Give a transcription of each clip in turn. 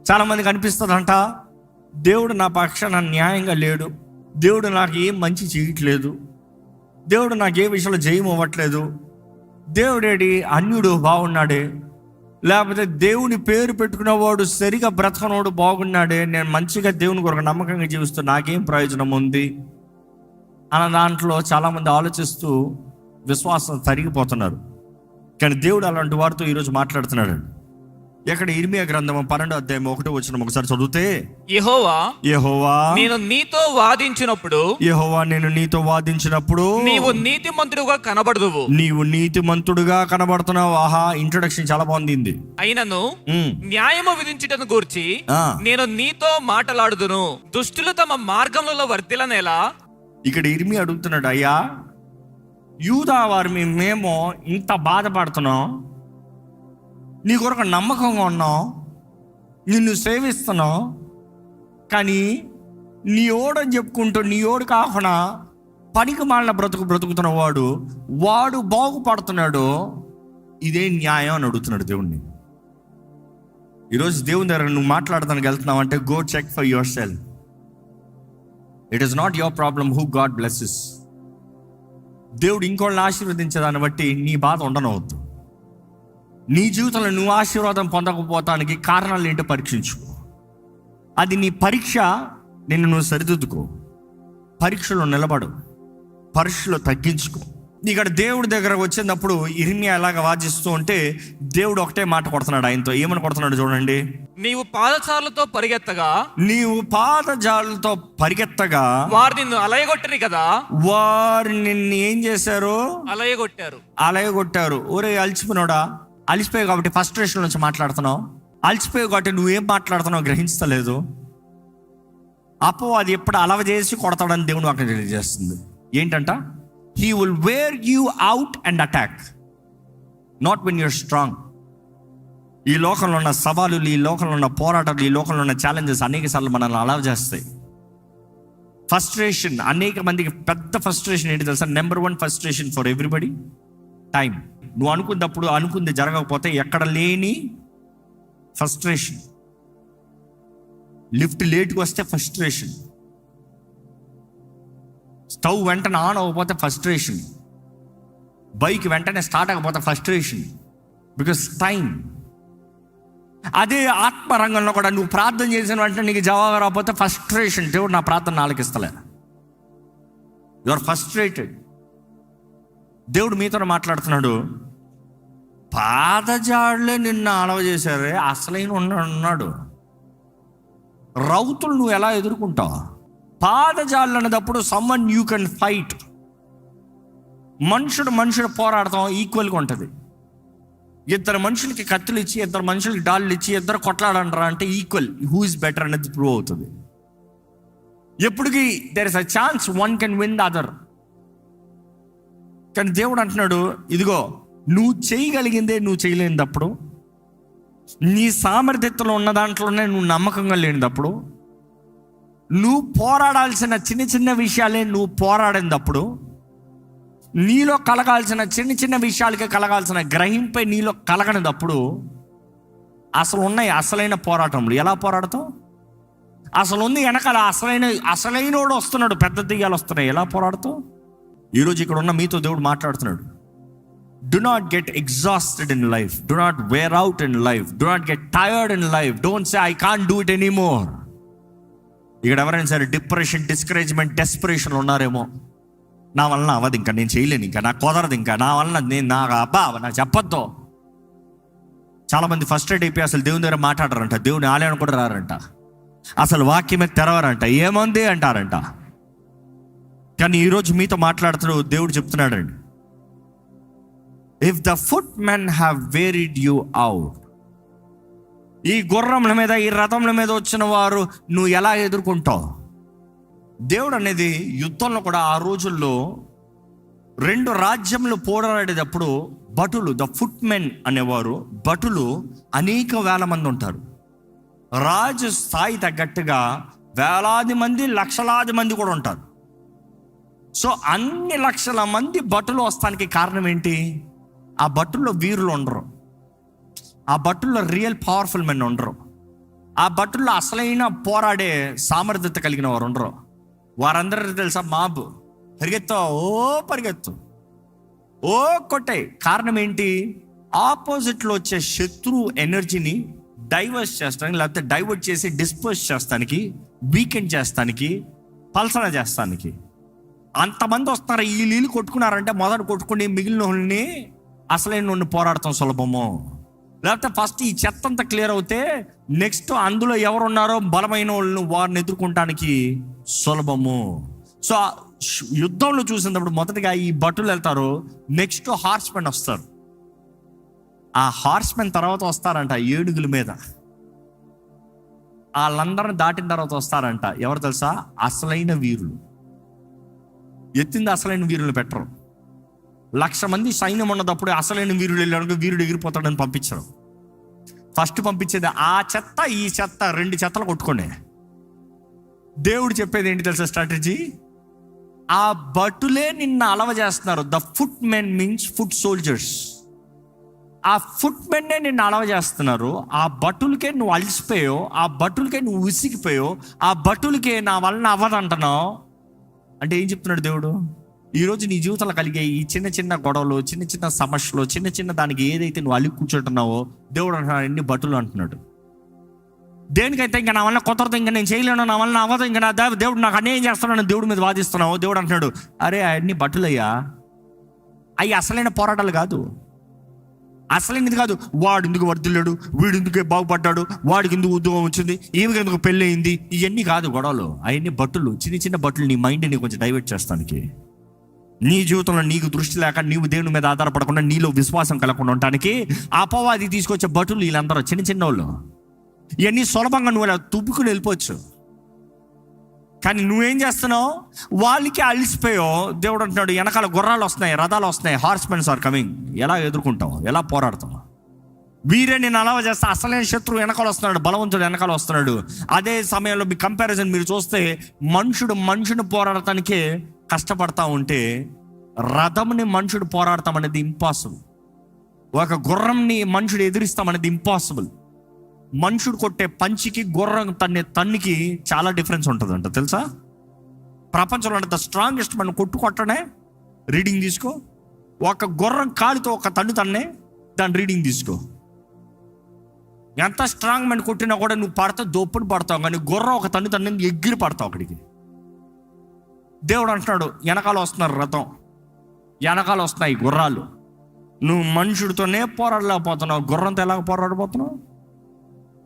చాలామందికి అనిపిస్తుందంట, దేవుడు నా పక్షాన న్యాయంగా లేడు, దేవుడు నాకు ఏం మంచి చేయట్లేదు, దేవుడు నాకు ఏ విషయంలో జయం అవ్వట్లేదు, దేవుడేడి అన్యుడు బాగున్నాడే, లేకపోతే దేవుని పేరు పెట్టుకున్నవాడు సరిగా బ్రతకనవాడు బాగున్నాడే, నేను మంచిగా దేవుని కొరకు నమ్మకంగా జీవిస్తూ నాకేం ప్రయోజనం ఉంది అన్న దాంట్లో చాలామంది ఆలోచిస్తూ విశ్వాసం తరిగిపోతున్నారు. కానీ దేవుడు అలాంటి వారితో ఈరోజు మాట్లాడుతున్నాడు. ఎక్కడ ఇర్మియా గ్రంథం 12వ అధ్యాయం 1వ వచనం ఒకసారి చదివితే, యెహోవా నేను నీతో వాదించినప్పుడు నీవు నీతిమంతుడుగా కనబడదువు. నీవు నీతిమంతుడుగా కనబడుతున్నావు. ఆహా, ఇంట్రొడక్షన్ చాలా బాగుంది. అయినను న్యాయము విధించుటను గూర్చి నేను నీతో మాట్లాడుదును, దుష్టులు తమ మార్గములలో వర్ధిల్లనేలా. ఇక్కడ ఇర్మియా అడుగుతున్నాడు, అయ్యా యూదా వారు మేము ఇంత బాధపడుతున్నాం, నీ కొరకు నమ్మకంగా ఉన్నాం, నిన్ను సేవిస్తున్నాం, కానీ నీ ఓడని చెప్పుకుంటూ నీ ఓడు కాకుండా పనికి మాలిన బ్రతుకుతున్న వాడు బాగుపడుతున్నాడు, ఇదే న్యాయం అని అడుగుతున్నాడు దేవుణ్ణి. ఈరోజు దేవుని దగ్గర నువ్వు మాట్లాడడానికి వెళ్తున్నావు అంటే, go check for yourself. It is not your problem who God blesses. దేవుడు ఇంకోళ్ళని ఆశీర్వదించేదాన్ని బట్టి నీ బాధ ఉండనవద్దు. నీ జీవితంలో నువ్వు ఆశీర్వాదం పొందకపోతానికి కారణాలు ఏంటో పరీక్షించుకో. అది నీ పరీక్ష. నిన్ను నువ్వు సరిదిద్దుకో, పరీక్షలో నిలబడు, పరీక్షలో తగ్గించుకో. ఇక్కడ దేవుడి దగ్గర వచ్చినప్పుడు ఇర్మియా ఎలాగ వాదిస్తూ ఉంటే దేవుడు ఒకటే మాట కొడుతున్నాడు ఆయనతో. ఏమని కొడుతున్నాడు చూడండి, నీవు పాదచారులతో పరిగెత్తగా వారు నిన్ను అలయగొట్టరు కదా. వారు నిన్ను ఏం చేశారు? అలయగొట్టారు. ఒరే అలసిపోయినోడా, అలసిపోయావు కాబట్టి ఫ్రస్ట్రేషన్ నుంచి మాట్లాడుతున్నావు, అలసిపోయావు కాబట్టి నువ్వేం మాట్లాడుతున్నావు గ్రహించలేదు. అది ఎప్పుడు అలవ చేసి కొడతాడని దేవుడు అక్కడ తెలియజేస్తుంది. ఏంటంట, He will wear you out and attack, not when you're strong. ఈ లోకంలో ఉన్న సవాలు, ఈ లోకంలో ఉన్న పోరాటాలు, ఈ లోకంలో ఉన్న ఛాలెంజెస్ అనేక సార్లు మనల్ని అలవ్ చేస్తాయి. ఫ్రస్ట్రేషన్, అనేక మందికి పెద్ద ఫ్రస్ట్రేషన్ ఏంటి తెలుసా? Number 1 frustration for everybody, time. నువ్వు అనుకున్నప్పుడు అనుకుంది జరగకపోతే ఎక్కడ లేని ఫ్రస్ట్రేషన్. లిఫ్ట్ లేట్కి వస్తే ఫ్రస్ట్రేషన్, స్టవ్ వెంటనే ఆన్ అవ్వకపోతే ఫ్రస్ట్రేషన్, బైక్ వెంటనే స్టార్ట్ అవ్వకపోతే ఫ్రస్ట్రేషన్, బికాస్ టైం. అదే ఆత్మరంగంలో కూడా నువ్వు ప్రార్థన చేసిన వెంటనే నీకు జవాబు రాకపోతే ఫ్రస్ట్రేషన్. దేవుడు నా ప్రార్థన ఆలకిస్తలే, యు ఆర్ ఫ్రస్ట్రేటెడ్. దేవుడు మీతో మాట్లాడుతున్నాడు, పాదజాడులే నిన్ను అలవ చేశారే, అసలైన ఉన్నాడు. రౌతులు నువ్వు ఎలా ఎదుర్కొంటావు? పాదజాలు అన్నదప్పుడు సమ్మన్ యూ కెన్ ఫైట్. మనుషుడు పోరాడతాం ఈక్వల్గా ఉంటుంది. ఇద్దరు మనుషులకి కత్తులు ఇచ్చి, ఇద్దరు మనుషులకి డాళ్ళు ఇచ్చి, ఇద్దరు కొట్లాడంటారా అంటే ఈక్వల్, హూ ఇస్ బెటర్ అనేది ప్రూవ్ అవుతుంది. ఎప్పటికీ there is a chance one can win the other. కానీ దేవుడు అంటున్నాడు, ఇదిగో నువ్వు చేయగలిగిందే నువ్వు చేయలేనిదప్పుడు, నీ సామర్థ్యతలో ఉన్న దాంట్లోనే నువ్వు నమ్మకంగా లేనిదప్పుడు, నువ్వు పోరాడాల్సిన చిన్న చిన్న విషయాలే నువ్వు పోరాడినప్పుడు, నీలో కలగాల్సిన చిన్న చిన్న విషయాలకే కలగాల్సిన గ్రహింపై నీలో కలగనిదప్పుడు, అసలు ఉన్నాయి అసలైన పోరాటములు. ఎలా పోరాడతావు? అసలు ఉంది వెనకాల అసలైనోడు వస్తున్నాడు, పెద్ద దెయ్యాలు వస్తున్నాయి. ఎలా పోరాడతావు? ఈరోజు ఇక్కడ ఉన్న మీతో దేవుడు మాట్లాడుతున్నాడు. Do not get exhausted in life. Do not wear out in life. Do not get tired in life. Don't say I can't do it anymore. ఇక్కడ ఎవరైనా సరే డిప్రెషన్, డిస్కరేజ్మెంట్, డెస్పరేషన్లో ఉన్నారేమో. నా వలన అవ్వదు, ఇంకా నేను చేయలేను, ఇంకా నాకు కుదరదు, ఇంకా నా వలన నాకు చెప్పొద్దు. చాలామంది ఫ్రస్ట్రేట్ అయిపోయి అసలు దేవుని దగ్గర మాట్లాడరంట, దేవుని ఆలయాన్ని కూడా రారంట, అసలు వాక్యమే తెరవరంట, ఏముంది అంటారంట. కానీ ఈరోజు మీతో మాట్లాడుతూ దేవుడు చెప్తున్నాడండి, if the footmen have wearied you out. ఈ గుర్రముల మీద, ఈ రథముల మీద వచ్చిన వారు నువ్వు ఎలా ఎదుర్కొంటావు? దేవుడు అనేది యుద్ధంలో కూడా ఆ రోజుల్లో 2 రాజ్యములు పోరాడేటప్పుడు భటులు, ద ఫుట్మెన్ అనేవారు, భటులు అనేక వేల మంది ఉంటారు. రాజు స్థాయి తగ్గట్టుగా వేలాది మంది, లక్షలాది మంది కూడా ఉంటారు. సో అన్ని లక్షల మంది భటులు వస్తానికి కారణం ఏంటి? ఆ భటుల్లో వీరులు ఉండరు, ఆ భటుల్లో రియల్ పవర్ఫుల్ మెన్ ఉండరు, ఆ భటుల్లో అసలైన పోరాడే సామర్థ్యత కలిగిన వారు ఉండరు. వారందరూ తెలుసా, మాబు, పరిగెత్తు, ఓ పరిగెత్తు, ఓ కొట్టే. కారణం ఏంటి? ఆపోజిట్లో వచ్చే శత్రు ఎనర్జీని డైవర్స్ చేస్తానికి, లేకపోతే డైవర్ట్ చేసి డిస్పోజ్ చేస్తానికి, వీకెండ్ చేస్తానికి, పల్సన చేస్తానికి. అంతమంది వస్తున్నారు, ఈ నీళ్ళు కొట్టుకున్నారంటే మొదట కొట్టుకుని మిగిలిన వాళ్ళని అసలైన పోరాడటం సులభము. లేకపోతే ఫస్ట్ ఈ చెత్త అంతా క్లియర్ అవుతే నెక్స్ట్ అందులో ఎవరున్నారో బలమైన వాళ్ళని వారిని ఎదుర్కొంటానికి సులభము. సో యుద్ధంలో చూసినప్పుడు మొదటిగా ఈ భటులు వెళ్తారు, నెక్స్ట్ హార్స్మెన్ వస్తారు. ఆ హార్స్మెన్ తర్వాత వస్తారంట ఏనుగుల మీద. వాళ్ళందరిని దాటిన తర్వాత వస్తారంట ఎవరు తెలుసా? అసలైన వీరులు. ఎత్తింది అసలైన వీరులు పెట్టరు. 1,00,000 మంది సైన్యం ఉన్నదప్పుడు అసలైన వీరుడు వెళ్ళాడు, వీరుడు ఎగిరిపోతాడని పంపించరు. ఫస్ట్ పంపించేది ఆ చెత్త ఈ చెత్త, 2 చెత్తలు కొట్టుకోండి. దేవుడు చెప్పేది ఏంటి తెలుసా స్ట్రాటజీ? ఆ భటులే నిన్న అలవ చేస్తున్నారు. The foot men means foot soldiers. ఆ ఫుట్ మెన్నే నిన్ను అలవ చేస్తున్నారు. ఆ భటులకే నువ్వు అలసిపోయావు, ఆ భటులకే నువ్వు విసిగిపోయావు, ఆ భటులకే నా వలన అవ్వదంటున్నావు. అంటే ఏం చెప్తున్నాడు దేవుడు? ఈరోజు నీ జీవితంలో కలిగే ఈ చిన్న చిన్న గొడవలు, చిన్న చిన్న సమస్యలు, చిన్న చిన్న దానికి ఏదైతే నువ్వు అలిగి కూర్చుంటున్నావో దేవుడు అంటున్నాడు ఎన్ని భటులు అంటున్నాడు. దేనికైతే ఇంకా నా వల్ల కుదరదు, ఇంకా నేను చేయలేను, నా వల్ల అవ్వదు, ఇంకా నా దేవుడు నాకు అన్యాయం చేస్తున్నాను దేవుడి మీద వాదిస్తున్నావు. దేవుడు అంటున్నాడు అరే అన్ని భటులయ్యా, అవి అసలైన పోరాటాలు కాదు, అసలైనది కాదు. వాడు ఎందుకు వర్దిల్లాడు, వీడు ఎందుకు బాగుపడ్డాడు, వాడికి ఎందుకు ఉద్యోగం వచ్చింది, ఈమెకి ఎందుకు పెళ్ళి అయింది, ఇవన్నీ కాదు గొడవలు. అవన్నీ భటులు, చిన్న చిన్న భటులు నీ మైండ్ని కొంచెం డైవర్ట్ చేస్తానికి, నీ జీవితంలో నీకు దృష్టి లేక నీవు దేవుని మీద ఆధారపడకుండా నీలో విశ్వాసం కలగకుండా ఉండటానికి అపవాది తీసుకొచ్చే భటులు వీళ్ళందరూ చిన్న చిన్న వాళ్ళు. ఇవన్నీ సులభంగా నువ్వు అలా తుప్పుకుని వెళ్ళిపోవచ్చు. కానీ నువ్వేం చేస్తున్నావు? వాళ్ళకి అలిసిపోయావు. దేవుడు అంటున్నాడు వెనకాల గుర్రాలు వస్తున్నాయి, రథాలు వస్తున్నాయి, హార్స్మెన్స్ ఆర్ కమింగ్. ఎలా ఎదుర్కొంటావు, ఎలా పోరాడతావు? వీరే నేను అలవ చేస్తా, అసలైన శత్రువు వెనకాల వస్తున్నాడు, బలవంతుడు వెనకాల వస్తున్నాడు. అదే సమయంలో మీ కంపారిజన్ మీరు చూస్తే మనుషుని పోరాడటానికే కష్టపడతా ఉంటే రథంని మనుషుడు పోరాడతాం అనేది ఇంపాసిబుల్. ఒక గుర్రంని మనుషుడు ఎదిరిస్తామనేది ఇంపాసిబుల్. మనుషుడు కొట్టే పంచికి గుర్రం తన్నికి చాలా డిఫరెన్స్ ఉంటుందంట తెలుసా? ప్రపంచంలో ద స్ట్రాంగెస్ట్ మనం కొట్టనే రీడింగ్ తీసుకో. ఒక గుర్రం కాలితో ఒక తన్నే దాని రీడింగ్ తీసుకో. ఎంత స్ట్రాంగ్ మన కొట్టినా కూడా నువ్వు పడతావు, దొప్పుని పడతావు. కానీ గుర్రం ఒక తన్ను ఎగిరి పడతావు అక్కడికి. దేవుడు అంటున్నాడు వెనకాల వస్తున్నారు రథం, వెనకాల వస్తున్నాయి గుర్రాలు. నువ్వు మనుషుడితోనే పోరాడలేకపోతున్నావు, గుర్రంతో ఎలాగ పోరాడబోతున్నావు?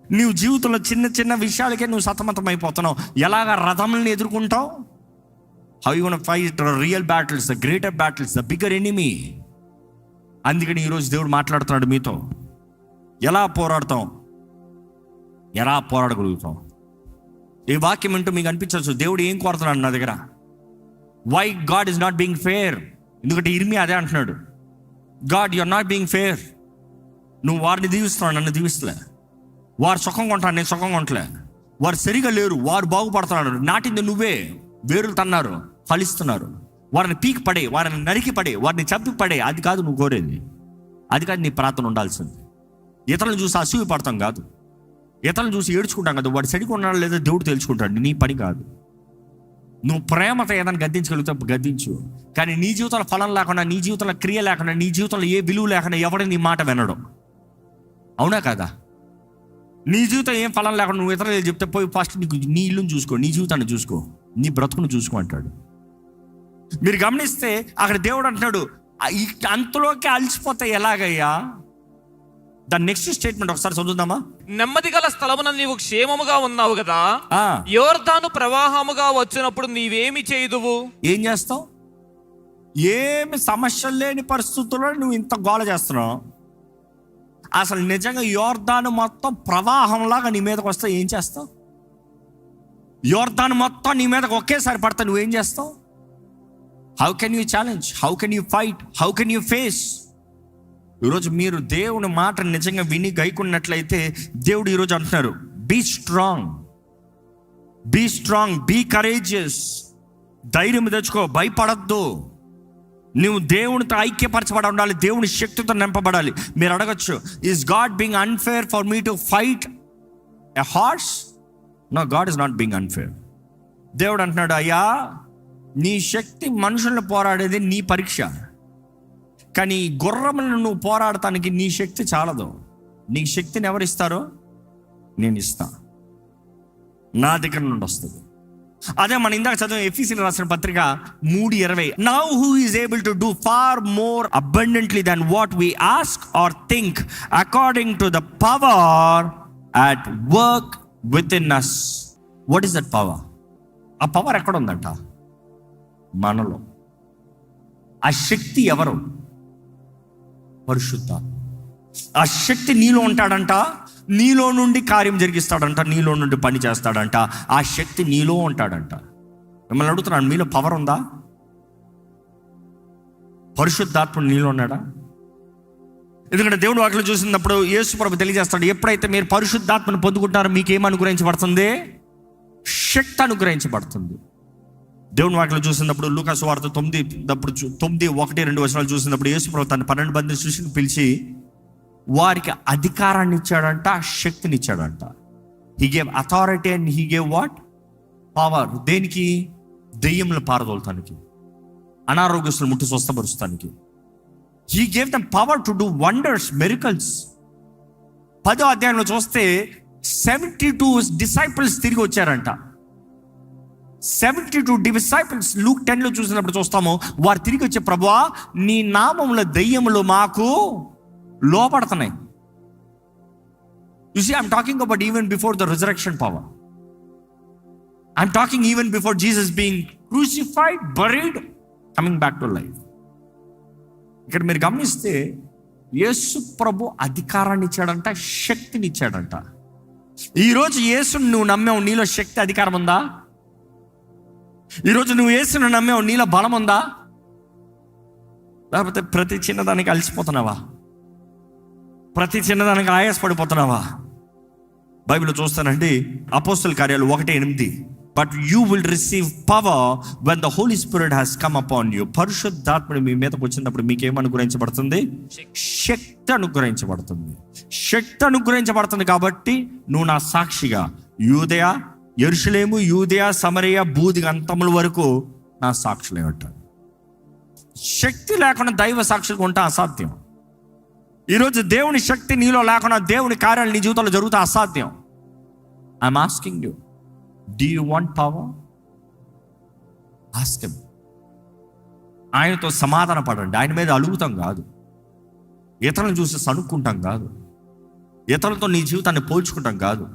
నీవు జీవితంలో చిన్న చిన్న విషయాలకే నువ్వు సతమతం అయిపోతున్నావు. ఎలాగ రథంని ఎదుర్కొంటావు? How you gonna fight real battles, the greater battles, the bigger enemy. అందుకని ఈరోజు దేవుడు మాట్లాడుతున్నాడు మీతో. ఎలా పోరాడతాం, ఎలా పోరాడగలుగుతాం? ఈ వాక్యం అంటూ మీకు అనిపించవచ్చు దేవుడు ఏం కోరుతున్నాడు నా దగ్గర. Why God is not being fair? ఎందుకంటే ఇర్మియా అదే అంటున్నాడు, God you are not being fair. నువ్వు వారిని దీవిస్తున్నావు, నన్ను దీవిస్తలే. వారు సుఖంగా ఉంటారు, నేను సుఖంగా ఉండలే. వారు సరిగా లేరు, వారు బాగుపడుతున్నాడు. నాటింది నువ్వే, వేరులు తన్నారు, ఫలిస్తున్నారు. వారిని పీకి పడే, వారిని నరికి పడే, వారిని చంపి పడే. అది కాదు నువ్వు కోరేది, అది కాదు నీ ప్రార్థన ఉండాల్సింది. ఇతరులను చూసి అసూయ పడతాం కాదు, ఇతరులను చూసి ఏడ్చుకుంటాం కాదు. వాడు సరిగా ఉన్నాడు లేదా దేవుడు తెలుసుకుంటాడు, నీ పని కాదు. నువ్వు ప్రేమతో ఏదైనా గద్దించగలిగితే గద్దించు. కానీ నీ జీవితంలో ఫలం లేకుండా, నీ జీవితంలో క్రియ లేకుండా, నీ జీవితంలో ఏ విలువ లేకుండా ఎవడ నీ మాట వినడం, అవునా కదా? నీ జీవితం ఏం ఫలం లేకుండా నువ్వు ఇతరులు చెప్తే పోయి ఫస్ట్ నీ ఇల్లుని చూసుకో, నీ జీవితాన్ని చూసుకో, నీ బ్రతుకును చూసుకో అంటాడు. మీరు గమనిస్తే అక్కడ దేవుడు అంటున్నాడు అంతలోకి అలసిపోతే ఎలాగయ్యా? దాని నెక్స్ట్ స్టేట్మెంట్ ఒకసారి చదువుదామా? నెమ్మది గల స్థలమున నీవు క్షేమముగా ఉన్నావు కదా, యోర్దాను ప్రవాహముగా వచ్చినప్పుడు నీవేమి చేయుదువు? ఏం చేస్తావు? ఏమి సమస్యలు లేని పరిస్థితుల్లో నువ్వు ఇంత గోల చేస్తున్నావు. అసలు నిజంగా యోర్దాను మొత్తం ప్రవాహంలాగా నీ మీదకి వస్తే ఏం చేస్తావు? యోర్దాను మొత్తం నీ మీదకి ఒకేసారి పడతా నువ్వేం చేస్తావు? How can you challenge? How can you fight? How can you face? ఈరోజు మీరు దేవుని మాట నిజంగా విని గైకున్నట్లయితే దేవుడు ఈరోజు అంటున్నారు be strong, be strong, be courageous. ధైర్యం తెచ్చుకో, భయపడద్దు. నువ్వు దేవునితో ఐక్యపరచబడి ఉండాలి, దేవుని శక్తితో నింపబడాలి. మీరు అడగచ్చు, is God being unfair for me to fight? A horse? No, God is not being unfair. దేవుడు అంటున్నాడు, అయ్యా నీ శక్తి మనుషులను పోరాడేది నీ పరీక్ష, కానీ ఈ గుర్రములను నువ్వు పోరాడటానికి నీ శక్తి చాలదు. నీ శక్తిని ఎవరు ఇస్తారో నేను ఇస్తా, నా దగ్గర నుండి వస్తుంది. అదే మన ఇందాక చదివిన ఎఫెసీయులకు రాసిన పత్రిక 3:20. Now who is able to do far more abundantly than what we ask or think according to the power at work within us. What is that power? ఆ పవర్ ఎక్కడ ఉందంట? మనలో. ఆ శక్తి ఎవరు? పరిశుద్ధాత్మ. ఆ శక్తి నీలో ఉంటాడంట, నీలో నుండి కార్యం జరిగిస్తాడంట, నీలో నుండి పని చేస్తాడంట. ఆ శక్తి నీలో ఉంటాడంట. మిమ్మల్ని అడుగుతున్నాను, మీలో పవర్ ఉందా? పరిశుద్ధాత్మ నీలో ఉన్నాడా? ఎందుకంటే దేవుడు వాక్యం చూసినప్పుడు యేసు ప్రభు తెలియజేస్తాడు, ఎప్పుడైతే మీరు పరిశుద్ధాత్మను పొందుకుంటారో మీకేం అనుగ్రహించబడుతుంది? శక్తి అనుగ్రహించబడుతుంది. దేవుని వాక్యం చూసినప్పుడు లూకా సువార్త 9:1-2 చూసినప్పుడు యేసు ప్రభు తన 12 మంది శిష్యులను పిలిచి వారికి అధికారాన్ని ఇచ్చాడంట, శక్తిని ఇచ్చాడంట. He gave authority and he gave what? Power. దేనికి? దెయ్యములను పారదోలటానికి, అనారోగ్యస్తులు ముట్టి స్వస్థపరుస్తానికి. He gave them power to do wonders, miracles. 10వ అధ్యాయంలో చూస్తే 72 డిసైపుల్స్ తిరిగి వచ్చారంట. 72 డిసైపుల్స్ లూక్ 10లో చూసినప్పుడు చూస్తాము, వారు తిరిగి వచ్చే, ప్రభువా నీ నామములో దెయ్యములు మాకు లోపడుతున్నాయి. You see, I'm talking about even before the resurrection power. I'm talking even before Jesus being crucified, buried, coming back to life. ఇక్కడ మీరు గమనిస్తే యేసు ప్రభు అధికారాన్ని ఇచ్చాడంట, శక్తిని ఇచ్చాడంట. ఈరోజు యేసుని నువ్వు నమ్మావు, నీలో శక్తి అధికారం ఉందా? ఈరోజు నువ్వు యేసుని నమ్మావు, నీలో బలం ఉందా? లేకపోతే ప్రతి చిన్నదానికి అలసిపోతున్నావా? ప్రతి చిన్నదానికి ఆయాసపడిపోతున్నావా? బైబిల్లో చూస్తానండి, అపోస్తల కార్యాలు 1:8, but you will receive power when the holy spirit has come upon you. పరిశుద్ధాత్ముడు మీ మీదకి వచ్చినప్పుడు మీకేం అనుగ్రహించబడుతుంది? శక్తి అనుగ్రహించబడుతుంది. శక్తి అనుగ్రహించబడుతుంది కాబట్టి నువ్వు నా సాక్షిగా యూదయ, యెరూషలేము, యూదయ, సమరయ, బూది అంతముల వరకు నా సాక్షులే ఉంటాడు. శక్తి లేకుండా దైవ సాక్షులుగా ఉంటా అసాధ్యం. ఈరోజు దేవుని శక్తి నీలో లేకుండా దేవుని కార్యాలు నీ జీవితంలో జరుగుతా అసాధ్యం. I'm asking you, do you want power? Ask him. ఆయనతో సమాధాన పడండి. ఆయన మీద అలుగుతాం కాదు, ఇతరులను చూసి సనుక్కుంటాం కాదు, ఇతరులతో నీ జీవితాన్ని పోల్చుకుంటాం కాదు.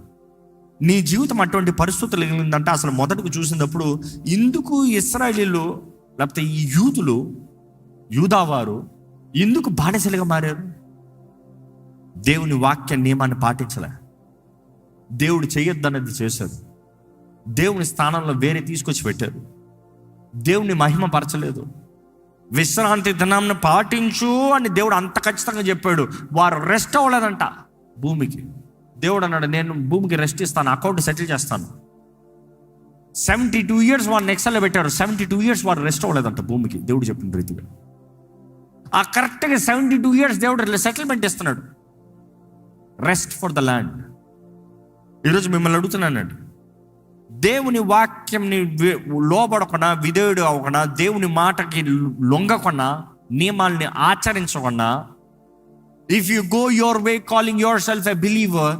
నీ జీవితం అటువంటి పరిస్థితులు కలిగిందంటే అసలు మొదటికి చూసినప్పుడు ఎందుకు ఇశ్రాయేలీలు లేకపోతే ఈ యూదులు, యూదావారు ఎందుకు బానిసలుగా మారారు? దేవుని వాక్య నియమాన్ని పాటించలే, దేవుడు చేయొద్దన్నది చేశారు, దేవుని స్థానంలో వేరే తీసుకొచ్చి పెట్టారు, దేవుని మహిమ పరచలేదు. విశ్రాంతి దినాన్ని పాటించు అని దేవుడు అంత ఖచ్చితంగా చెప్పాడు. వారు రెస్ట్ అవ్వలేదంట భూమికి. దేవుడు అన్నాడు, నేను భూమికి రెస్ట్ ఇస్తాను, అకౌంట్ సెటిల్ చేస్తాను. 72 years వారు నెక్స్ట్లో పెట్టారు. 72 years వారు రెస్ట్ అవ్వలేదంట భూమికి, దేవుడు చెప్పిన రీతిగా. ఆ కరెక్ట్గా 72 years దేవుడు సెటిల్మెంట్ ఇస్తున్నాడు, రెస్ట్ ఫర్ ద ల్యాండ్. ఈరోజు మిమ్మల్ని అడుగుతున్నానండి, దేవుని వాక్యంని లోబడకుండా, విధేయుడు అవ్వకుండా, దేవుని మాటకి లొంగకుండా, నియమాల్ని ఆచరించకుండా, if you go your way calling yourself a believer,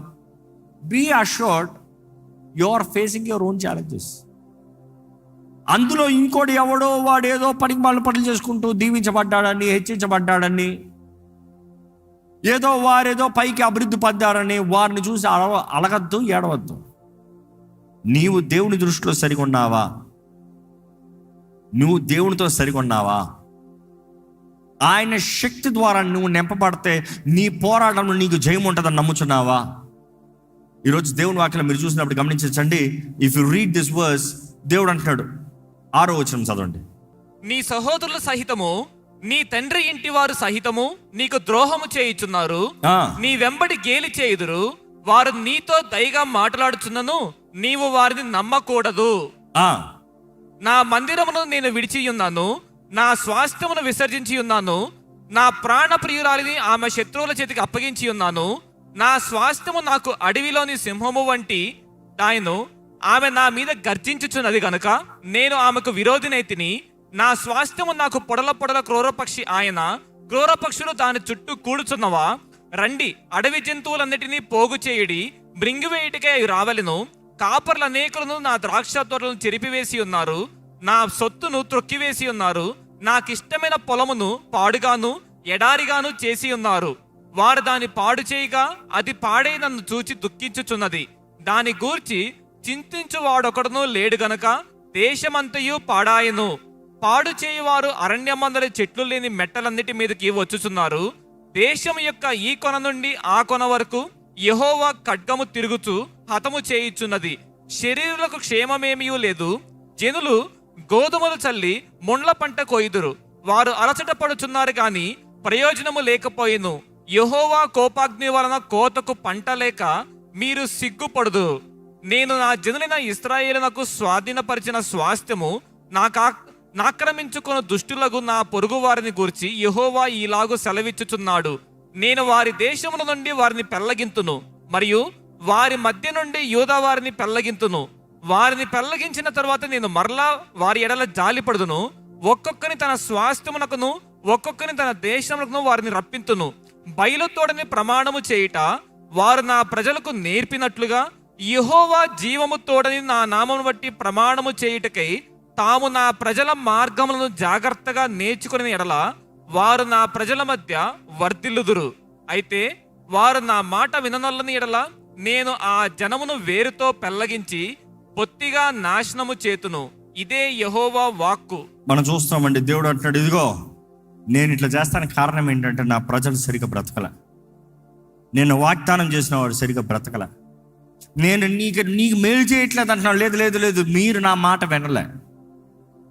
be assured you are facing your own challenges. అందులో ఇంకోటి ఎవడో వాడు ఏదో పనికి మాలిన పనులు చేసుకుంటూ దీవించబడ్డాడని, హెచ్చించబడ్డాడని, ఏదో వారేదో పైకి అభివృద్ధి పొందారని వారిని చూసి అలగద్దు, ఏడవద్దు. నీవు దేవుని దృష్టిలో సరిగా ఉన్నావా? నువ్వు దేవునితో సరిగా ఉన్నావా? ఆయన శక్తి ద్వారా నువ్వు నింపబడితే నీ పోరాటంలో నీకు జయం ఉంటుందని నమ్ముచున్నావా? ఈరోజు దేవుని వాక్యం మీరు చూసినప్పుడు గమనించండి. If you read this verse, దేవుడు అంటున్నాడు, 6వ వచనం చదవండి. నీ సహోదరుల సహితము, నీ తండ్రి ఇంటి వారు సహితము నీకు ద్రోహము చేయుచున్నారు. నీ వెంబడి గేలి చేయుదురు. వారు నీతో దయగా మాట్లాడుచున్నను నీవు వారిని నమ్మకూడదు. నా మందిరమును నేను విడిచి ఉన్నాను, నా స్వాస్థ్యమును విసర్జించి ఉన్నాను, నా ప్రాణ ప్రియురాలిని ఆమె శత్రువుల చేతికి అప్పగించి ఉన్నాను, నా స్వాస్థ్యము నాకు అడవిలోని సింహము వంటి దాయను. ఆమె నా మీద గర్జించుచున్నది గనుక నేను ఆమెకు విరోధినైతిని. నా స్వాస్థ్యము నాకు పొడల పొడల క్రూరపక్షి ఆయన. క్రూరపక్షులు దాని చుట్టూ కూడుచున్నవా? రండి, అడవి జంతువులన్నిటినీ పోగు చేయుడి, బ్రింగివేయుటికై అవి రావలెను. కాపర్లు అనేకులను నా ద్రాక్ష తోటలను చెరిపివేసి ఉన్నారు, నా సొత్తును త్రొక్కివేసి ఉన్నారు. నాకిష్టమైన పొలమును పాడుగాను ఎడారిగాను చేసి ఉన్నారు. వారు దాన్ని పాడు చేయగా అది పాడై నన్ను చూచి దుఃఖించుచున్నది. దాని గూర్చి చింతించు వాడొకడును లేడు గనక దేశమంతయు పాడాయను. పాడు చేయువారు అరణ్యమందరి చెట్లు లేని మెట్టలన్నిటి మీదకి వచ్చుచున్నారు. దేశం యొక్క ఈ కొన నుండి ఆ కొన వరకు యెహోవా ఖడ్గము తిరుగుచు హతము చేయుచున్నది. శరీరులకు క్షేమమేమీ లేదు. జనులు గోధుమలు చల్లి ముండ్ల పంట కోయుదురు. వారు అలసట పడుచున్నారు గాని ప్రయోజనము లేకపోయిను. యెహోవా కోపాగ్ని వలన కోతకు పంట లేక మీరు సిగ్గుపడుదు. నేను నా జనులైన ఇశ్రాయేలునకు స్వాధీనపరిచిన స్వాస్థ్యము నాక్రమించుకున్న దుష్టులకు నా పొరుగు వారిని గూర్చి యెహోవా ఈలాగు సెలవిచ్చుచున్నాడు. నేను వారి దేశముల నుండి వారిని పెళ్లగింతును, మరియు వారి మధ్య నుండి యూదా వారిని పెళ్లగింతును. వారిని పెళ్లగించిన తరువాత నేను మరలా వారి ఎడల జాలిపడుదును. ఒక్కొక్కని తన స్వాస్థ్యమునకును ఒక్కొక్కని తన దేశమునకును వారిని రప్పింతును. బయలుతోడని ప్రమాణము చేయుట వారు నా ప్రజలకు నేర్పినట్లుగా యెహోవా జీవము తోడని నా నామమును బట్టి ప్రమాణము చేయుటకై తాము నా ప్రజల మార్గములను జాగ్రత్తగా నేర్చుకుని ఎడల వారు నా ప్రజల మధ్య వర్ధిల్లుదురు. అయితే వారు నా మాట విననొల్లని ఎడల నేను ఆ జనమును వేరుతో పెళ్లగించి బొత్తిగా నాశనము చేతును. ఇదే యెహోవా వాక్కు. మనం చూస్తామండి, దేవుడు అంటున్నాడు, ఇదిగో నేను ఇట్లా చేస్తానికి కారణం ఏంటంటే నా ప్రజలు సరిగా బ్రతకల. నేను వాగ్దానం చేసిన వాడు సరిగా బ్రతకల. నేను నీకు మేలు చేయట్లేదు అంటున్నాడు. లేదు లేదు లేదు, మీరు నా మాట వినలే.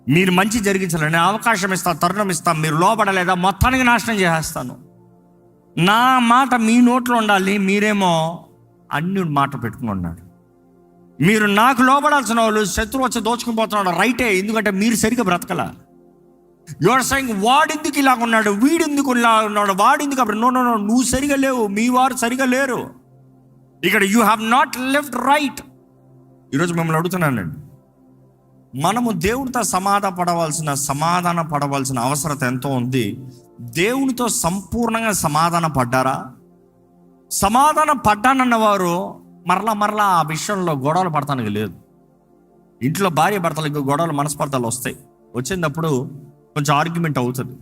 మీరు మంచి జరిగించాలి, నేను అవకాశం ఇస్తాను, తరుణం ఇస్తాను. మీరు లోపడలేదా, మొత్తానికి నాశనం చేసేస్తాను. నా మాట మీ నోట్లో ఉండాలి. మీరేమో అన్ని మాట పెట్టుకుని ఉన్నాడు. మీరు నాకు లోపడాల్సిన వాళ్ళు శత్రువు వచ్చి దోచుకుని పోతున్నాడు. రైటే, ఎందుకంటే మీరు సరిగ్గా బ్రతకల. యువర్ సెయింగ్ వాడెందుకు ఇలా ఉన్నాడు, వీడెందుకు ఇలా ఉన్నాడు, వాడెందుకు అప్పుడు. నో నో నో, నువ్వు సరిగా లేవు, మీ వారు సరిగా లేరు. ఇక్కడ you have not lived right. ఈరోజు మిమ్మల్ని అడుగుతున్నానండి, మనము దేవునితో సమాధాన పడవలసిన అవసరత ఎంతో ఉంది. దేవునితో సంపూర్ణంగా సమాధాన పడ్డారా? సమాధాన పడ్డానన్న వారు మరలా ఆ విషయంలో గొడవలు పడతానికి లేదు. ఇంట్లో భార్య భర్తలకు గొడవలు, మనస్పర్ధలు వస్తాయి. వచ్చినప్పుడు కొంచెం ఆర్గ్యుమెంట్ అవుతుంది.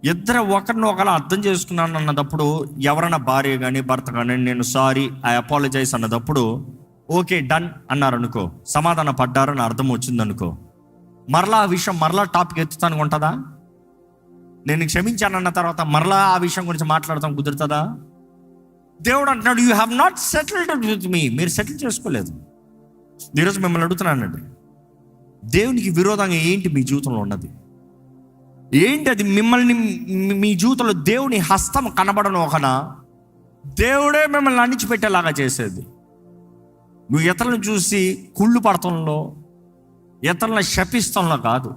ఇద్దరు ఒకరిని ఒకరు అర్థం చేసుకున్నాను అన్నదప్పుడు, ఎవరైనా భార్య కానీ భర్త కానీ నేను సారీ, ఐ అపాలజైజ్ అన్నదప్పుడు ఓకే డన్ అన్నారు అనుకో, సమాధాన పడ్డారని అర్థం వచ్చింది అనుకో, మరలా ఆ విషయం టాపిక్ ఎత్తుతానికి ఉంటుందా? నేను క్షమించానన్న తర్వాత మరలా ఆ విషయం గురించి మాట్లాడతాం కుదురుతుందా? దేవుడు అంటున్నాడు, you have not settled with me. మీరు సెటిల్ చేసుకోలేదు. ఈరోజు మిమ్మల్ని అడుగుతున్నానండి, దేవునికి విరోధంగా ఏంటి మీ జీవితంలో ఉన్నది? ఏంటి అది? మిమ్మల్ని మీ జీవితంలో దేవుని హస్తం కనబడను ఒకనా, దేవుడే మిమ్మల్ని అణిచిపెట్టేలాగా చేసేది. నువ్వు ఇతరులను చూసి కుళ్ళు పడతంలో, ఇతరులను శపిస్తంలో కాదు,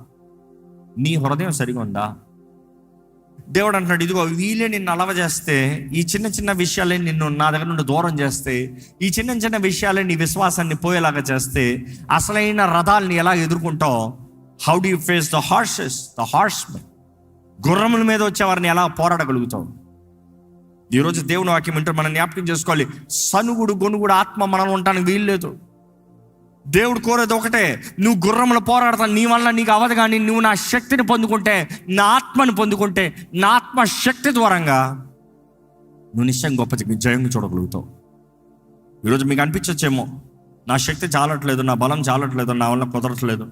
నీ హృదయం సరిగా ఉందా? దేవుడు అంటున్నాడు, ఇదిగో వీళ్ళే నిన్ను అలవ చేస్తే, ఈ చిన్న చిన్న విషయాలే నిన్ను నా దగ్గర నుండి దూరం చేస్తే, ఈ చిన్న చిన్న విషయాలే నీ విశ్వాసాన్ని పోయేలాగా చేస్తే, అసలైన రథాలని ఎలా ఎదుర్కొంటావు? How do you face the horsemen? గుర్రముల మీద వచ్చేవారిని ఎలా పోరాడగలుగుతావు? ఈరోజు దేవుని వాక్యం వింటూ మనం జ్ఞాపకం చేసుకోవాలి, సనుగుడు గొనుగుడు ఆత్మ మనలో ఉండడానికి వీలు లేదు. దేవుడు కోరేది ఒకటే, నువ్వు గుర్రములు పోరాడతాను, నీ వల్ల నీకు అవ్వదు, కానీ నువ్వు నా శక్తిని పొందుకుంటే, నా ఆత్మని పొందుకుంటే, నా ఆత్మ శక్తి ద్వారంగా నువ్వు నిశ్చయం గొప్ప జయం చూడగలుగుతావు. ఈరోజు మీకు అనిపించచ్చేమో, నా శక్తి చాలట్లేదు, నా బలం చాలట్లేదు, నా వల్ల కుదరట్లేదు.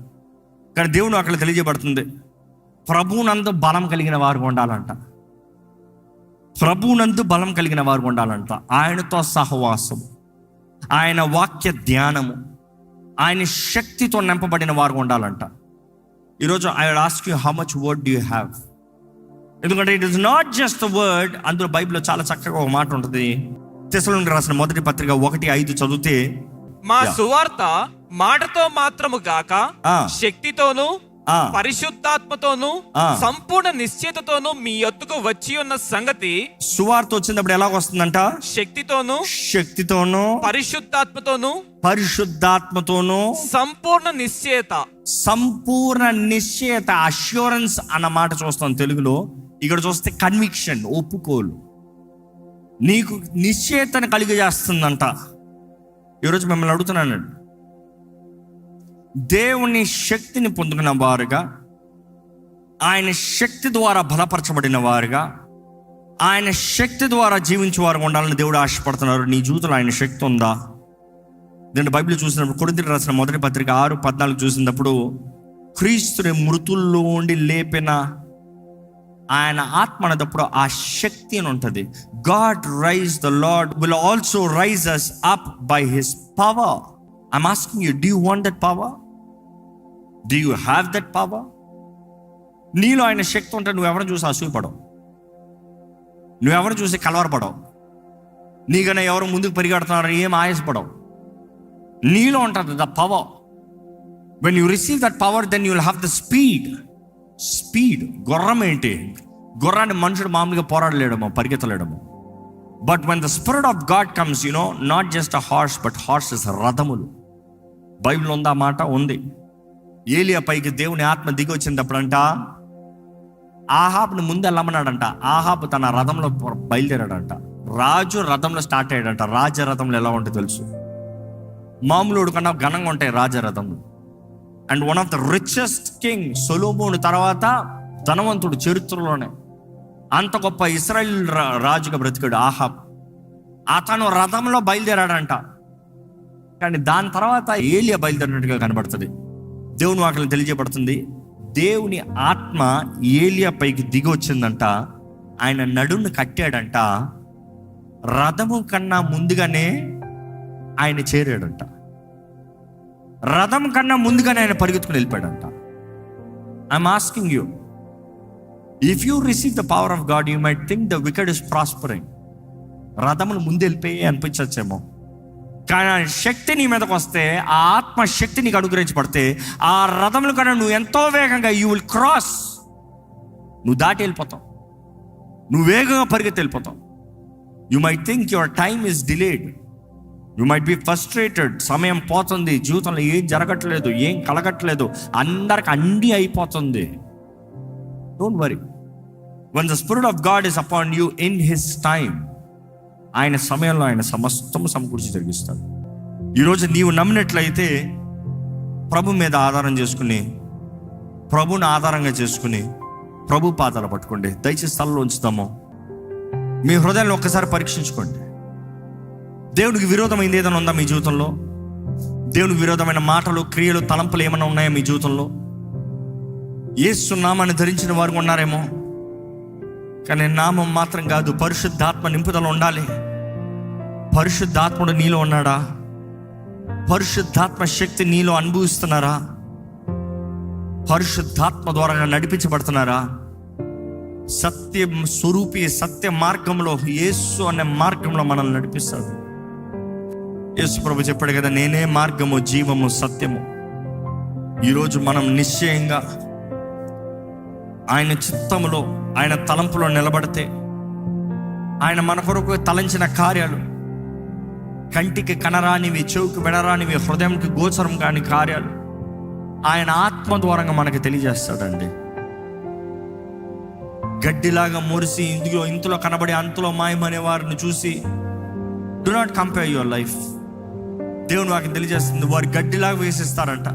కానీ దేవుడు అక్కడ తెలియజేయబడుతుంది, ప్రభువునందు బలం కలిగిన వారు ఉండాలంట. ప్రభువునందు బలం కలిగిన వారు ఉండాలంట. ఆయనతో సహవాసం, ఆయన వాక్య ధ్యానము, ఆయన శక్తితో నింపబడిన వారు ఉండాలంట. ఈరోజు I will ask you, how much word do you have? ఎందుకంటే it is not just the word. అందులో బైబిల్లో చాలా చక్కగా ఒక మాట ఉంటుంది. తెస్సలోనికీయులకు రాసిన మొదటి పత్రిక 1:5 చదివితే, మా సువార్త మాటతో మాత్రము గాక శక్తితోను పరిశుద్ధాత్మతోను సంపూర్ణ నిశ్చయతతోను మీ యొద్దకు వచ్చి ఉన్న సంగతి. సువార్త వచ్చినప్పుడు ఎలాగొస్తుందంట? శక్తితోను పరిశుద్ధాత్మతోను సంపూర్ణ నిశ్చయత. అష్యూరెన్స్ అన్న మాట చూస్తాం తెలుగులో. ఇక్కడ చూస్తే కన్విక్షన్, ఒప్పుకోలు, నీకు నిశ్చయతను కలిగజేస్తుందంట. ఈరోజు మిమ్మల్ని అడుగుతున్నాను, దేవుని శక్తిని పొందుకున్న వారుగా, ఆయన శక్తి ద్వారా బలపరచబడిన వారుగా, ఆయన శక్తి ద్వారా జీవించే వారు ఉండాలని దేవుడు ఆశపడుతున్నారు. నీ జీవితంలో ఆయన శక్తి ఉందా? నేను బైబిల్ చూసినప్పుడు, కొరింథీయులకు రాసిన మొదటి పత్రిక 6:14 చూసినప్పుడు, క్రీస్తుని మృతుల్లో ఉండి లేపిన ఆయన ఆత్మ అనేటప్పుడు ఆ శక్తి అని ఉంటుంది. God raise the Lord will also raise us up by his power. I'm asking you, do you want that power? Do you have that power? నీలో ఆయన శక్తి ఉంటే నువ్వెవరిని చూసి అసూయపడవు, నువ్వెవరిని చూసి కలవరపడవు, నీకన్నా ఎవరు ముందుకు పరిగెడుతున్నారని ఏం ఆయాసపడవు. నీలో ఉంటుంది the power. when you receive that power, then you will have the speed. గుర్రం ఏంటి? గుర్రాన్ని మనుషుడు మామూలుగా పోరాడలేడము, పరిగెత్తలేడము. But when the spirit of God comes, you know, not just a horse, but horses, రథములు. బైబిల్ ఉందా మాట? ఉంది. ఏలియా పైకి దేవుని ఆత్మ దిగి వచ్చినప్పుడంట, ఆహాబుని ముందు వెళ్ళమన్నాడంట. ఆహాబు తన రథంలో బయలుదేరాడంట. రాజు రథంలో స్టార్ట్ అయ్యాడంట. రాజరథంలో ఎలా ఉంటుంది తెలుసు? మామూలుడు కన్నా ఘనంగా ఉంటాయి రాజరథంలో. And one of the richest king Solomon తర్వాత ధనవంతుడు చరిత్రలోనే. అంత గొప్ప ఇశ్రాయేల్ రాజుగా బ్రతికాడు ఆహాబ్. అతను రథంలో బయలుదేరాడంట. కానీ దాని తర్వాత ఏలియా బయలుదేరినట్టుగా కనబడుతుంది. దేవుని వాక్యం తెలియజేయబడుతుంది, దేవుని ఆత్మ ఏలియా పైకి దిగి వచ్చిందంట. ఆయన నడుమును కట్టాడంట. రథము కన్నా ముందుగానే ఆయన చేరాడంట. రథం కన్నా ముందుగానే ఆయన పరిగెత్తుకుని వెళ్ళిపోయాడంట. I'm asking you, if you receive the power of God, you might think the wicked is prospering. రథములు ముందు వెళ్ళిపోయి అనిపించచ్చేమో, కానీ ఆ శక్తి నీ మీదకి వస్తే, ఆ ఆత్మ శక్తి నీకు అనుగ్రహించబడితే, ఆ రథముల కన్నా నువ్వు ఎంతో వేగంగా యూ విల్ క్రాస్. నువ్వు దాటి వెళ్ళిపోతావు, నువ్వు వేగంగా పరిగెత్తి వెళ్ళిపోతావు. You might think your time is delayed, you might be frustrated. సమయం పోతుంది, జీవితంలో ఏం జరగట్లేదు, ఏం కలగట్లేదు, అందరికి అన్నీ అయిపోతుంది. Don't worry. when the spirit of God is upon you in his time, ఆయన సమయంలో ఆయన సమస్తము సమకూర్చి జరిగిస్తాడు. ఈరోజు నీవు నమ్మినట్లయితే ప్రభు మీద ఆధారం చేసుకుని, ప్రభుని ఆధారంగా చేసుకుని ప్రభు పాదాలు పట్టుకోండి. దయచేసి స్థలంలో ఉంచుతాము. మీ హృదయాన్ని ఒక్కసారి పరీక్షించుకోండి. దేవునికి విరోధమైంది ఏదైనా ఉందా మీ జీవితంలో? దేవునికి విరోధమైన మాటలు, క్రియలు, తలంపులు ఏమైనా ఉన్నాయా మీ జీవితంలో? యేసు నామాన్ని ధరించిన వారు ఉన్నారేమో, కానీ నామం మాత్రం కాదు, పరిశుద్ధాత్మ నింపుదల ఉండాలి. పరిశుద్ధాత్ముడు నీలో ఉన్నాడా? పరిశుద్ధాత్మ శక్తి నీలో అనుభవిస్తున్నారా? పరిశుద్ధాత్మ ద్వారా నడిపించబడుతున్నారా? సత్యం స్వరూపి, సత్య మార్గంలో, యేసు అనే మార్గంలో మనల్ని నడిపిస్తాడు. యేసు ప్రభు చెప్పాడు కదా, నేనే మార్గము, జీవము, సత్యము. ఈరోజు మనం నిశ్చయంగా ఆయన చిత్తములో, ఆయన తలంపులో నిలబడితే, ఆయన మన కొరకు తలంచిన కార్యాలు, కంటికి కనరానివి, చెవుకి వినరానివి, హృదయంకి గోచరం కాని కార్యాలు ఆయన ఆత్మ ద్వారంగా మనకి తెలియజేస్తాడండి. గడ్డిలాగా మురిసి ఇంతలో కనబడి అంతలో మాయమనే వారిని చూసి do not compare your life. దేవుని వారికి తెలియజేస్తుంది, వారు గడ్డిలాగా వేసిస్తారంట,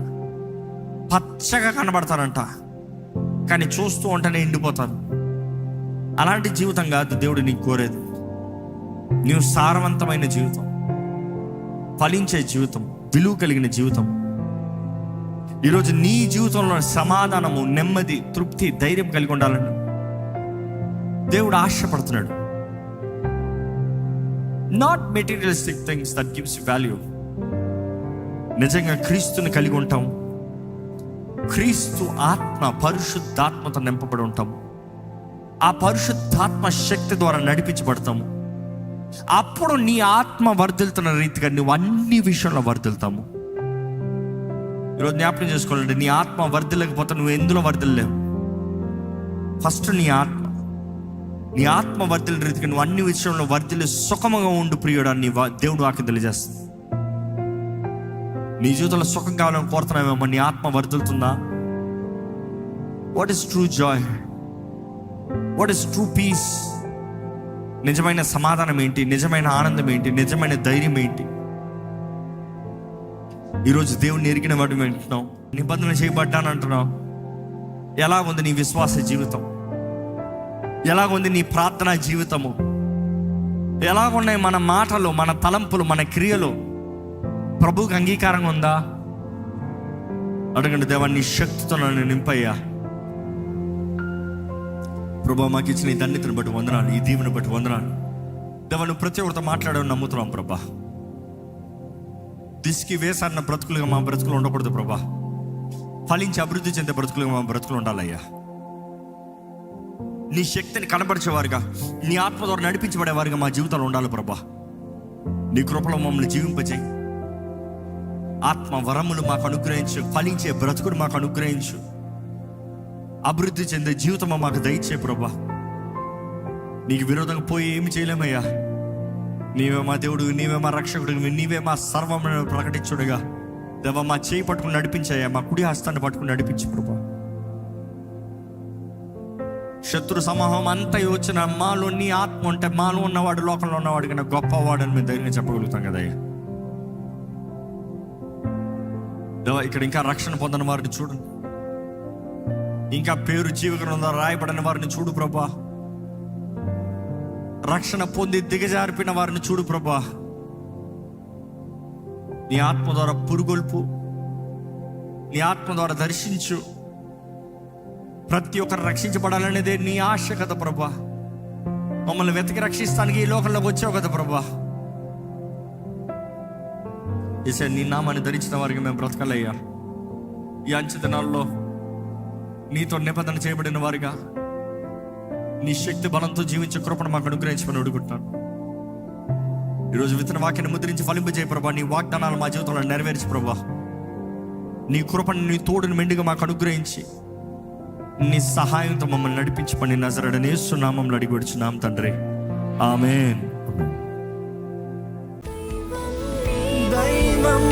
పచ్చగా కనబడతారంట, కానీ చూస్తూ ఉంటేనే ఎండిపోతారు. అలాంటి జీవితం కాదు దేవుడు నీకు కోరేది. నీవు సారవంతమైన జీవితం, ఫలించే జీవితం, విలువ కలిగిన జీవితం. ఈరోజు నీ జీవితంలో సమాధానము, నెమ్మది, తృప్తి, ధైర్యం కలిగి ఉండాలని దేవుడు ఆశపడుతున్నాడు. Not materialistic things that gives value. నిజంగా క్రీస్తుని కలిగి ఉంటాం, క్రీస్తు ఆత్మ, పరిశుద్ధాత్మతో నింపబడి ఉంటాము. ఆ పరిశుద్ధాత్మ శక్తి ద్వారా నడిపించబడతాము. అప్పుడు నీ ఆత్మ వర్ధిల్తున్న రీతిగా నువ్వు అన్ని విషయంలో వర్ధిల్తాము. ఈరోజు జ్ఞాపకం చేసుకోవాలంటే నీ ఆత్మ వర్ధిల్లకపోతే నువ్వు ఎందులో వర్ధిల్లేవు. ఫస్ట్ నీ ఆత్మ వర్ధిల్ల రీతికి నువ్వు అన్ని విషయంలో వర్ధిల్లి సుఖముగా ఉండు ప్రియుడు అని దేవుడు వాక్యం తెలియజేస్తుంది. నీ జీవితంలో సుఖం కావాలని కోరుతున్నావేమో, నీ ఆత్మ వర్ధిల్లుతుందా? What is true joy? What is true peace? నిజమైన సమాధానం ఏంటి? నిజమైన ఆనందం ఏంటి? నిజమైన ధైర్యం ఏంటి? ఈరోజు దేవుడిని ఎరిగిన వాడు వింటున్నావు, నిబంధన చేయబడ్డాను అంటున్నావు. ఎలా ఉంది నీ విశ్వాస జీవితం? ఎలాగుంది నీ ప్రార్థనా జీవితము? ఎలాగున్నాయి మన మాటలు, మన తలంపులు, మన క్రియలు? ప్రభువుకి అంగీకారంగా ఉందా? అడగండి, దేవా నీ శక్తితో నన్ను నింపయ్యా. ప్రభా మాకు ఇచ్చిన ఈ ధన్యతను బట్టి వందనాలు, ఈ దీవెని బట్టి వందనాలు. దేవా నువ్వు ప్రతి ఒక్కరితో మాట్లాడని నమ్ముతున్నాం ప్రభా. దిష్కి వేసారిన బ్రతుకులుగా మా బ్రతుకులు ఉండకూడదు ప్రభా. ఫలించి అభివృద్ధి చెందే బ్రతుకులుగా మా బ్రతుకులు ఉండాలయ్యా. నీ శక్తిని కనపరిచేవారుగా, నీ ఆత్మ ద్వారా నడిపించబడేవారుగా మా జీవితాలు ఉండాలి ప్రభా. నీ కృపలో మమ్మల్ని జీవింపజేయి. ఆత్మ వరములు మాకు అనుగ్రహించు. ఫలించే బ్రతుకుడు మాకు అనుగ్రహించు. అభివృద్ధి చెందే జీవితం మాకు దయచే ప్రభా. నీకు విరోధంగా పోయి ఏమి చేయలేమయ్యా. నీవే మా దేవుడు, నీవే మా రక్షకుడు, నీవే మా సర్వమును ప్రకటించుడుగా. దేవా మా చేయి పట్టుకుని నడిపించాయా, మా కుడి హస్తాన్ని పట్టుకుని నడిపించు ప్రభా. శత్రు సమూహం అంతా వచ్చిన మాలో నీ ఆత్మ ఉంటే, మాలో ఉన్నవాడు లోకంలో ఉన్నవాడు కన్నా గొప్పవాడు అని మేము ధైర్యంగా చెప్పగలుగుతాం కదయ్యా. దేవా ఇక్కడ ఇంకా రక్షణ పొందిన వారిని చూడు, ఇంకా పేరు జీవగ్రంథంలో రాయబడిన వారిని చూడు ప్రభా. రక్షణ పొంది దిగజారిపోయిన వారిని చూడు ప్రభా. నీ ఆత్మ ద్వారా పురుగొల్పు, నీ ఆత్మ ద్వారా దర్శించు. ప్రతి ఒక్కరు రక్షించబడాలనేదే నీ ఆశ కదా ప్రభా. మమ్మల్ని వెతికి రక్షిస్తానికి ఈ లోకంలోకి వచ్చావు కదా ప్రభా. ఈసారి నీ నామాన్ని ధరించిన వారికి మేము బ్రతకాలయ్యా. ఈ అంచె దినాల్లో నీతో నిబంధన చేయబడిన వారిగా నీ శక్తి బలంతో జీవించే కృపను మాకు అనుగ్రహించమని అడుగుతున్నాను. ఈరోజు విత్తన వాక్యాన్ని ముద్రించి ఫలింపజేయ ప్రభా. నీ వాగ్దానాలు మా జీవితంలో నెరవేర్చి ప్రభా. నీ కృపను, నీ తోడుని మెండుగా మాకు అనుగ్రహించి నీ సహాయంతో మమ్మల్ని నడిపించి పని నజరేయుడైన యేసు నామములో అడిగి వచ్చున్నాం తండ్రి, ఆమేన్. దైవం